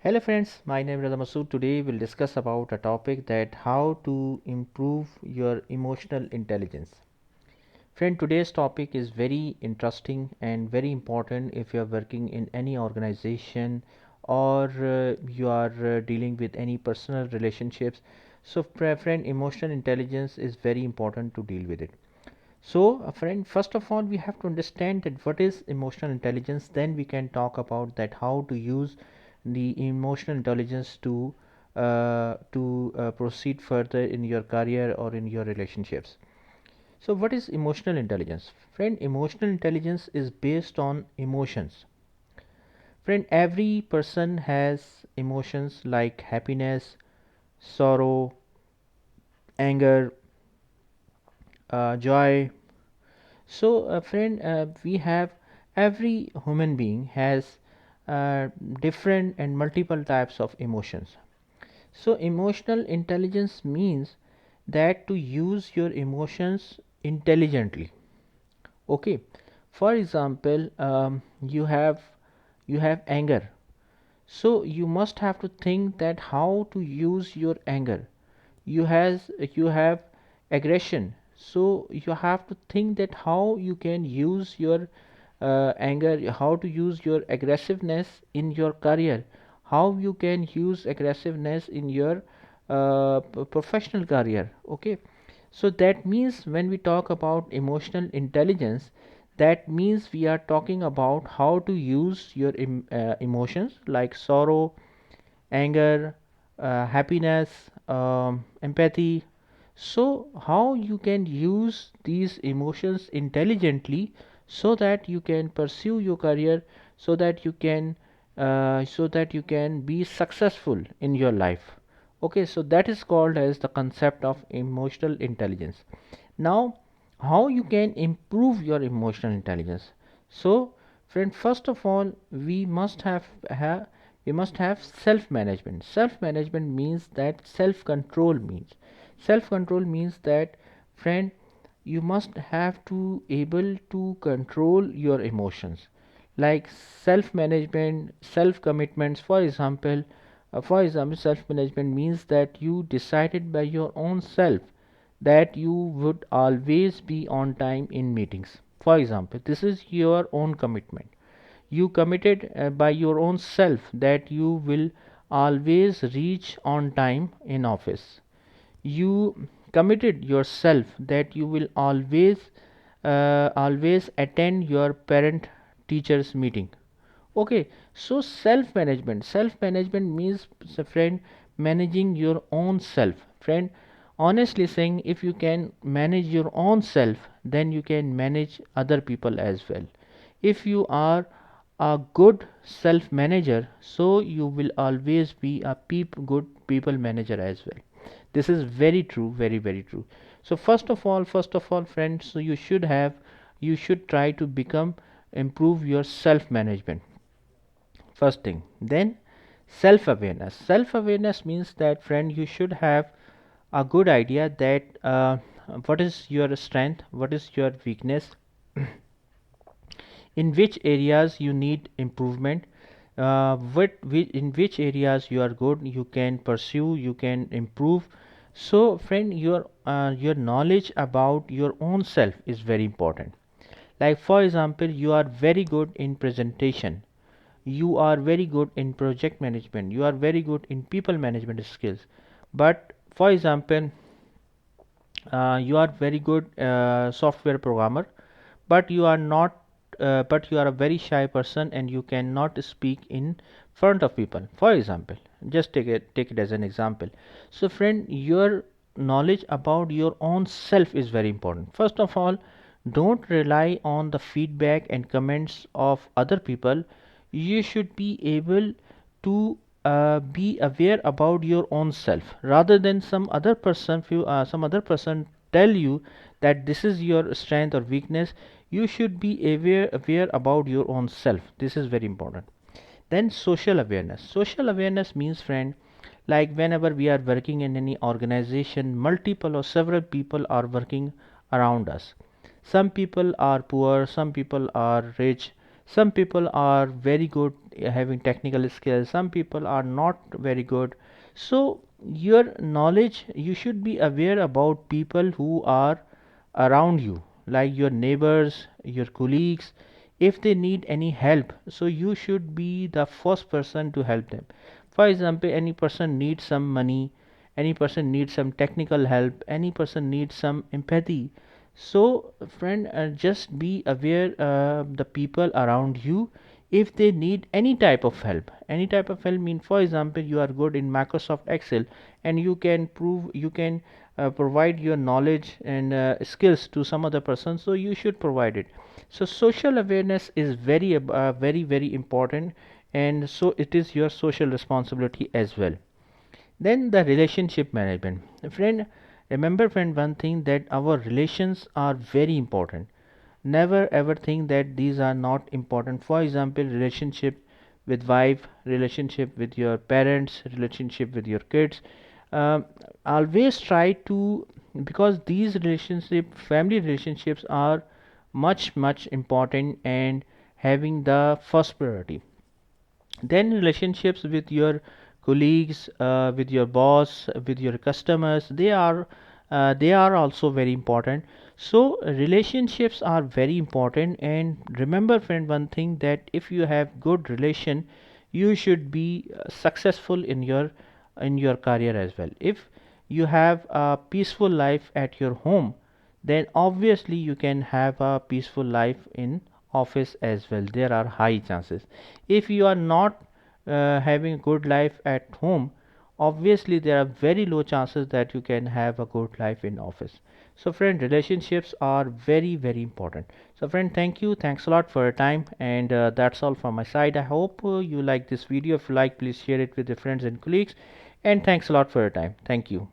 Hello friends, my name is Reza Masood. Today we'll discuss about a topic that how to improve your emotional intelligence. Friend, today's topic is very interesting and very important if you are working in any organization or you are dealing with any personal relationships. So friend, emotional intelligence is very important to deal with it. So, friend, first of all, we have to understand that what is emotional intelligence. Then we can talk about that how to use the emotional intelligence to proceed further in your career or in your relationships. So, what is emotional intelligence? Friend, emotional intelligence is based on emotions. Friend, every person has emotions like happiness, sorrow, anger, joy. So, friend, we have every human being has different and multiple types of emotions. So, emotional intelligence means that to use your emotions intelligently. Okay, for example, you have anger. So you must have to think that how to use your anger. You have aggression, so you have to think that how you can use your anger, how to use your aggressiveness in your career, how you can use aggressiveness in your professional career. Okay, so that means when we talk about emotional intelligence, that means we are talking about how to use your emotions like sorrow, anger, happiness, empathy. So, how you can use these emotions intelligently so that you can pursue your career, so that you can be successful in your life. Okay, so that is called as the concept of emotional intelligence. Now, how you can improve your emotional intelligence? So, friend, first of all, we must have self management. Self management means that self control means that, friend, you must have to able to control your emotions, like self management, self commitments. For example, self management means that you decided by your own self that you would always be on time in meetings. For example, this is your own commitment. You committed by your own self that you will always reach on time in office. You committed yourself that you will always attend your parent teachers meeting. Okay, so self management means, friend, managing your own self. Friend, honestly saying, if you can manage your own self, then you can manage other people as well. If you are a good self manager, so you will always be a good people manager as well. This is very true, very very true. So first of all, friends, so you should try to become improve your self management. First thing. Then self awareness means that, friend, you should have a good idea that what is your strength, what is your weakness, in which areas you need improvement, in which areas you are good, you can pursue, you can improve. So, friend, your knowledge about your own self is very important. Like, for example, you are very good in presentation, you are very good in project management, you are very good in people management skills. But for example, you are very good software programmer, but you are a very shy person and you cannot speak in front of people. For example, just take it as an example. So, friend, your knowledge about your own self is very important. First of all, don't rely on the feedback and comments of other people. You should be able to be aware about your own self rather than some other person tell you that this is your strength or weakness. You should be aware about your own self. This is very important. Then social awareness means, friend, like whenever we are working in any organization, multiple or several people are working around us. Some people are poor, some people are rich, Some people are very good having technical skills, some people are not very good. So your knowledge, you should be aware about people who are around you, like your neighbors, your colleagues. If they need any help, so you should be the first person to help them. For example, any person needs some money, any person needs some technical help, any person needs some empathy. So friend, just be aware the people around you. If they need any type of help, any type of help mean, for example, you are good in Microsoft Excel, and you can provide your knowledge and skills to some other person, so you should provide it. So social awareness is very important, and so it is your social responsibility as well. Then the relationship management. Friend, remember friend, one thing, that our relations are very important. Never ever think that these are not important. For example, relationship with wife, relationship with your parents, relationship with your kids. Um, Always try to, because these relationship, family relationships are much important and having the first priority. Then relationships with your colleagues, with your boss, with your customers, they are also very important. So relationships are very important, and remember friend, one thing, that if you have good relation, you should be successful in your career as well. If you have a peaceful life at your home, then obviously you can have a peaceful life in office as well. There are high chances. If you are not having a good life at home, obviously there are very low chances that you can have a good life in office. So friend, relationships are very important. So friend, thanks a lot for your time, and that's all from my side. I hope you like this video. If you like, please share it with your friends and colleagues, and thanks a lot for your time. Thank you.